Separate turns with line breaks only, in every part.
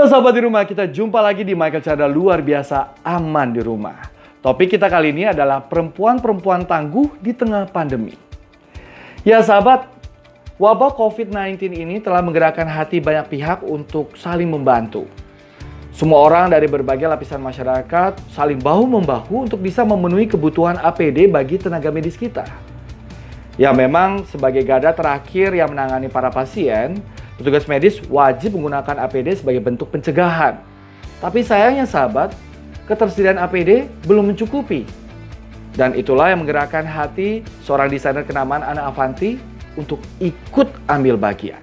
Halo sahabat di rumah, kita jumpa lagi di Michael Chandra Luar Biasa Aman di Rumah. Topik kita kali ini adalah perempuan-perempuan tangguh di tengah pandemi. Ya sahabat, wabah COVID-19 ini telah menggerakkan hati banyak pihak untuk saling membantu. Semua orang dari berbagai lapisan masyarakat saling bahu-membahu untuk bisa memenuhi kebutuhan APD bagi tenaga medis kita. Ya memang sebagai garda terakhir yang menangani para pasien, petugas medis wajib menggunakan APD sebagai bentuk pencegahan. Tapi sayangnya sahabat, ketersediaan APD belum mencukupi. Dan itulah yang menggerakkan hati seorang desainer kenamaan Anna Avanti untuk ikut ambil bagian.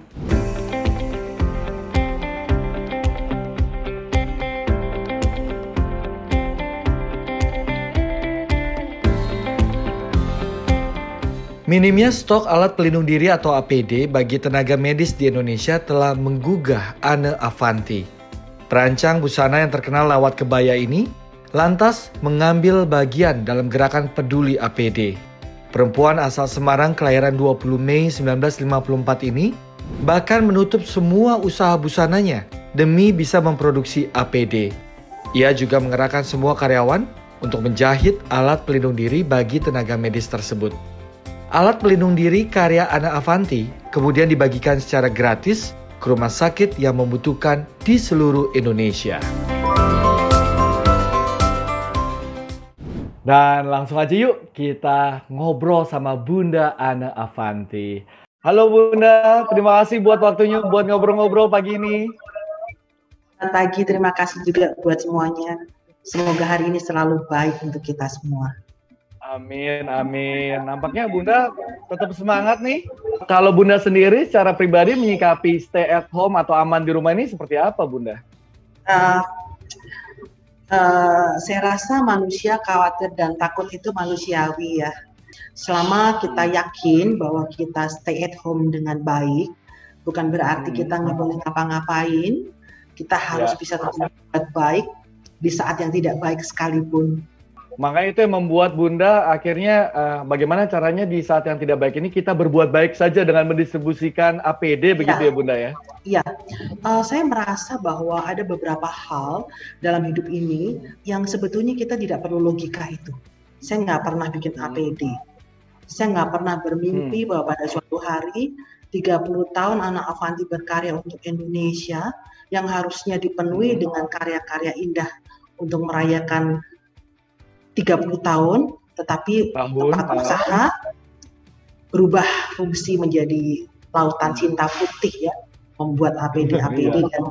Minimnya stok alat pelindung diri atau APD bagi tenaga medis di Indonesia telah menggugah Anna Avanti. Perancang busana yang terkenal lewat kebaya ini lantas mengambil bagian dalam gerakan peduli APD. Perempuan asal Semarang kelahiran 20 Mei 1954 ini bahkan menutup semua usaha busananya demi bisa memproduksi APD. Ia juga mengerahkan semua karyawan untuk menjahit alat pelindung diri bagi tenaga medis tersebut. Alat pelindung diri karya Anna Avanti kemudian dibagikan secara gratis ke rumah sakit yang membutuhkan di seluruh Indonesia. Dan langsung aja yuk kita ngobrol sama Bunda Anna Avanti. Halo Bunda, terima kasih buat waktunya buat ngobrol-ngobrol pagi ini.
Selamat pagi, terima kasih juga buat semuanya. Semoga hari ini selalu baik untuk kita semua.
Amin, amin. Nampaknya Bunda tetap semangat nih. Kalau Bunda sendiri secara pribadi menyikapi stay at home atau aman di rumah ini seperti apa Bunda?
Saya rasa manusia khawatir dan takut itu manusiawi ya. Selama kita yakin bahwa kita stay at home dengan baik, bukan berarti kita nggak boleh ngapa-ngapain. Kita harus bisa tetap baik di saat yang tidak baik sekalipun.
Makanya itu yang membuat Bunda akhirnya bagaimana caranya di saat yang tidak baik ini kita berbuat baik saja dengan mendistribusikan APD begitu ya Bunda ya?
Iya, saya merasa bahwa ada beberapa hal dalam hidup ini yang sebetulnya kita tidak perlu logika itu. Saya nggak pernah bikin APD. Saya nggak pernah bermimpi bahwa pada suatu hari 30 tahun Anna Avanti berkarya untuk Indonesia yang harusnya dipenuhi dengan karya-karya indah untuk merayakan 30 tahun, tetapi tempat usaha berubah fungsi menjadi lautan cinta putih ya, membuat APD-APD dan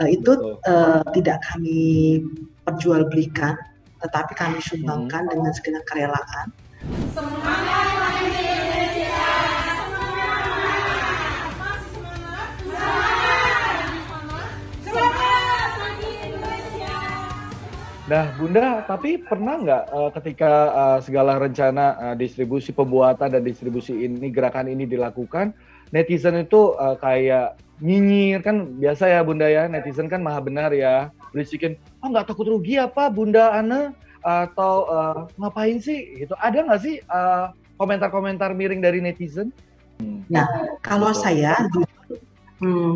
itu tidak kami perjualbelikan, tetapi kami sumbangkan dengan segenap kerelaan. Semangat APD Indonesia!
Nah Bunda, tapi pernah nggak ketika segala rencana distribusi pembuatan dan distribusi ini, gerakan ini dilakukan, netizen itu kayak nyinyir, kan biasa ya Bunda ya, netizen kan maha benar ya, berisikin, oh nggak takut rugi apa Bunda Anna, atau ngapain sih, gitu. Ada nggak sih komentar-komentar miring dari netizen?
Nah, kalau saya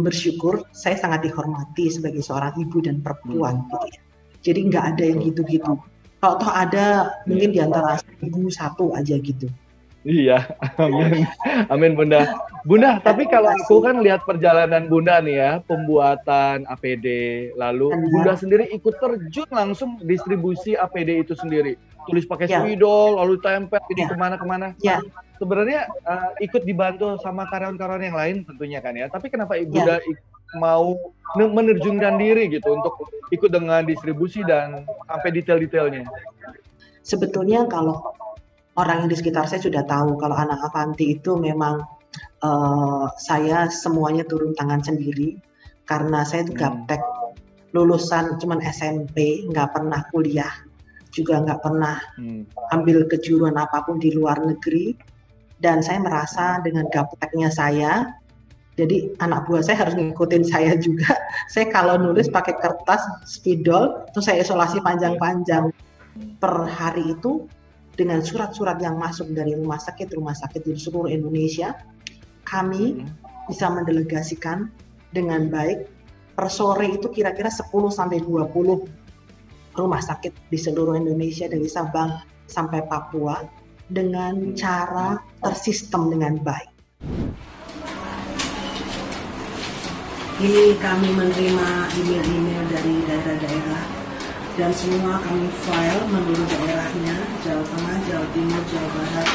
bersyukur, saya sangat dihormati sebagai seorang ibu dan perempuan, gitu ya. Jadi nggak ada yang gitu-gitu. Kalau toh ada, mungkin di antara ibu satu aja gitu.
Iya, amin. Amin Bunda. Bunda, tapi kalau aku kan lihat perjalanan Bunda nih ya, pembuatan APD, lalu Bunda sendiri ikut terjun langsung distribusi APD itu sendiri. Tulis pakai spidol, lalu tempel, ini kemana-kemana. Sebenarnya ikut dibantu sama karyawan-karyawan yang lain tentunya kan ya. Tapi kenapa Bunda mau menerjunkan diri gitu untuk ikut dengan distribusi dan sampai detail-detailnya?
Sebetulnya kalau orang yang di sekitar saya sudah tahu kalau Anna Avanti itu memang saya semuanya turun tangan sendiri karena saya itu gaptek, lulusan cuman SMP, nggak pernah kuliah, juga nggak pernah ambil kejuruan apapun di luar negeri, dan saya merasa dengan gapteknya saya, jadi anak buah saya harus ngikutin saya juga. Saya kalau nulis pakai kertas, spidol, terus saya isolasi panjang-panjang. Per hari itu dengan surat-surat yang masuk dari rumah sakit di seluruh Indonesia, kami bisa mendelegasikan dengan baik per sore itu kira-kira 10 sampai 20 rumah sakit di seluruh Indonesia dari Sabang sampai Papua dengan cara tersistem dengan baik. Ini kami menerima email-email dari daerah-daerah dan semua kami file menurut daerahnya, Jawa Tengah, Jawa Timur, Jawa Barat,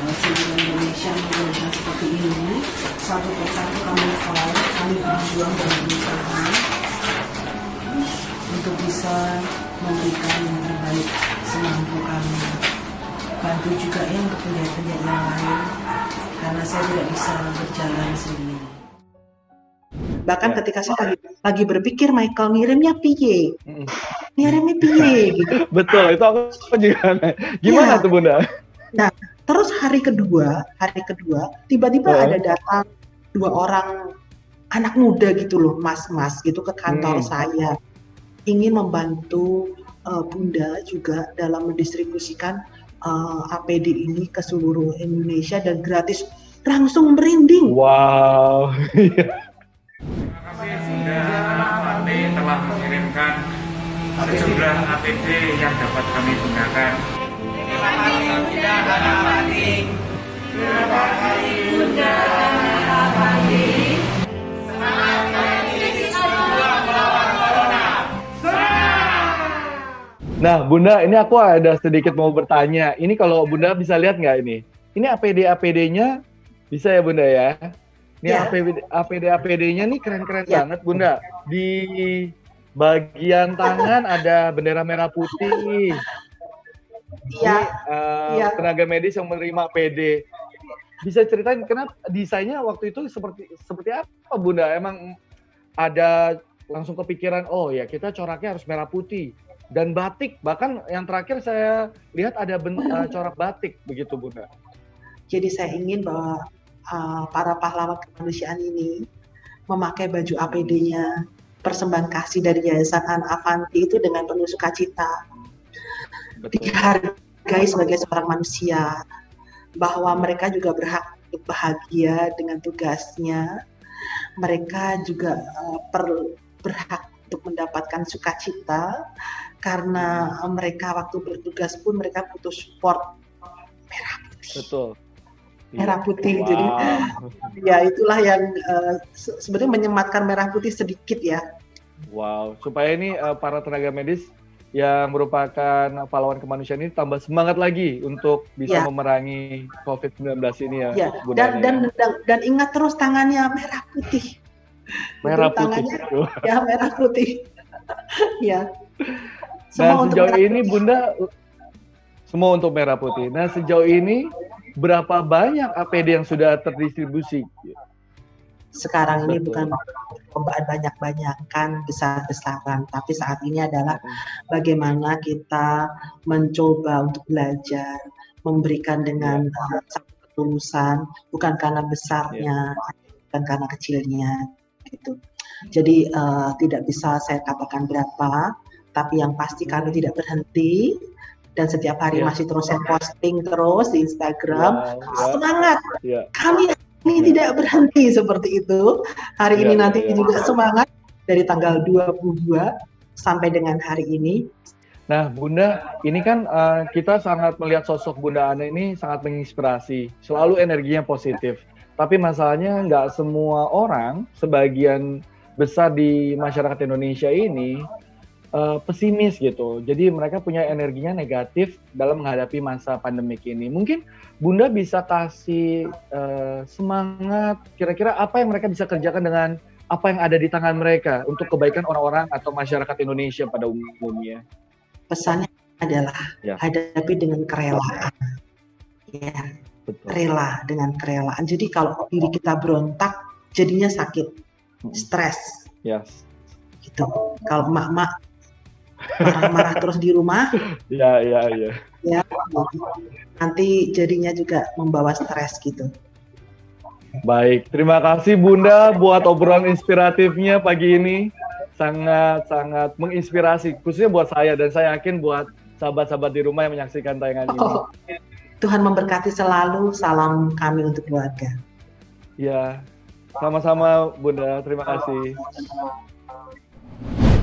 seluruh Indonesia menggunakan seperti ini. Satu persatu kami file, kami berjuang dan berusaha untuk bisa memberikan yang terbaik semampu kami. Bantu juga ya untuk penjahit-penjahit yang lain, karena saya tidak bisa berjalan sendiri. Bahkan ketika saya lagi berpikir, Michael ngirimnya piye? Ngirimnya piye? Gitu.
Betul, itu aku juga. Gimana tuh Bunda?
Nah, terus hari kedua, tiba-tiba ada datang 2 orang anak muda gitu loh, mas-mas gitu ke kantor saya. Ingin membantu Bunda juga dalam mendistribusikan APD ini ke seluruh Indonesia dan gratis, langsung merinding.
Wow.
Terima kasih Bunda Fandi telah mengirimkan sejumlah APD yang dapat kami gunakan. Terima kasih Bunda Fandi. Terima kasih Bunda Fandi. Semangat medis berjuang melawan corona.
Nah Bunda, ini aku ada sedikit mau bertanya. Ini kalau Bunda bisa lihat nggak ini? Ini APD-nya bisa ya Bunda ya? Ini APD-nya nih keren-keren banget Bunda. Di bagian tangan ada bendera merah putih. Ini tenaga medis yang menerima APD. Bisa ceritain kenapa desainnya waktu itu seperti apa Bunda? Emang ada langsung kepikiran, oh ya kita coraknya harus merah putih dan batik. Bahkan yang terakhir saya lihat ada corak batik begitu Bunda.
Jadi saya ingin bahwa para pahlawan kemanusiaan ini memakai baju APD-nya, persembahan kasih dari Yayasan Anna Avanti itu dengan penuh sukacita. Dihargai sebagai seorang manusia, bahwa mereka juga berhak untuk bahagia dengan tugasnya. Mereka juga berhak untuk mendapatkan sukacita karena mereka waktu bertugas pun mereka butuh support merah putih.
Betul.
Merah putih, jadi ya itulah yang sebenarnya menyematkan merah putih sedikit ya.
Wow, supaya ini para tenaga medis yang merupakan pahlawan kemanusiaan ini tambah semangat lagi untuk bisa memerangi COVID-19 ini ya.
Dan ingat terus tangannya merah putih.
Merah putih.
Ya merah putih. Ya.
Nah sejauh ini Bunda semua untuk merah putih. Nah sejauh ini berapa banyak APD yang sudah terdistribusi?
Sekarang ini bukan perlombaan banyak-banyakan, besar-besaran, tapi saat ini adalah bagaimana kita mencoba untuk belajar, memberikan dengan satu ketulusan, bukan karena besarnya, bukan karena kecilnya, gitu. Jadi tidak bisa saya katakan berapa, tapi yang pasti kami tidak berhenti. Dan setiap hari masih terus saya posting terus di Instagram, semangat, kami ini tidak berhenti seperti itu. Hari ini nanti juga semangat dari tanggal 22 sampai dengan hari ini.
Nah Bunda, ini kan kita sangat melihat sosok Bunda Ana ini sangat menginspirasi, selalu energinya positif. Tapi masalahnya nggak semua orang, sebagian besar di masyarakat Indonesia ini pesimis gitu. Jadi mereka punya energinya negatif dalam menghadapi masa pandemik ini. Mungkin Bunda bisa kasih semangat, kira-kira apa yang mereka bisa kerjakan dengan apa yang ada di tangan mereka untuk kebaikan orang-orang atau masyarakat Indonesia pada umumnya.
Pesannya adalah hadapi dengan kerelaan. Ya, betul. Rela dengan kerelaan. Jadi kalau diri kita berontak, jadinya sakit, stres.
Yes.
Gitu. Kalau emak-emak marah-marah terus di rumah, ya, nanti jadinya juga membawa stres gitu.
Baik, terima kasih Bunda buat obrolan inspiratifnya pagi ini, sangat menginspirasi, khususnya buat saya dan saya yakin buat sahabat-sahabat di rumah yang menyaksikan tayangan ini.
Tuhan memberkati selalu, salam kami untuk keluarga.
Ya, sama-sama Bunda, terima kasih.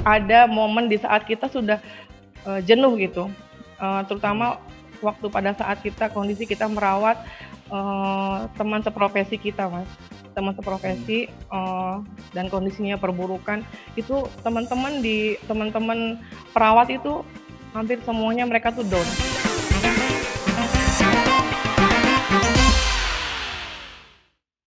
ada momen di saat kita sudah jenuh gitu, terutama waktu pada saat kondisi kita merawat teman seprofesi kita, Mas. Teman seprofesi dan kondisinya perburukan, itu teman-teman perawat itu hampir semuanya mereka tuh down.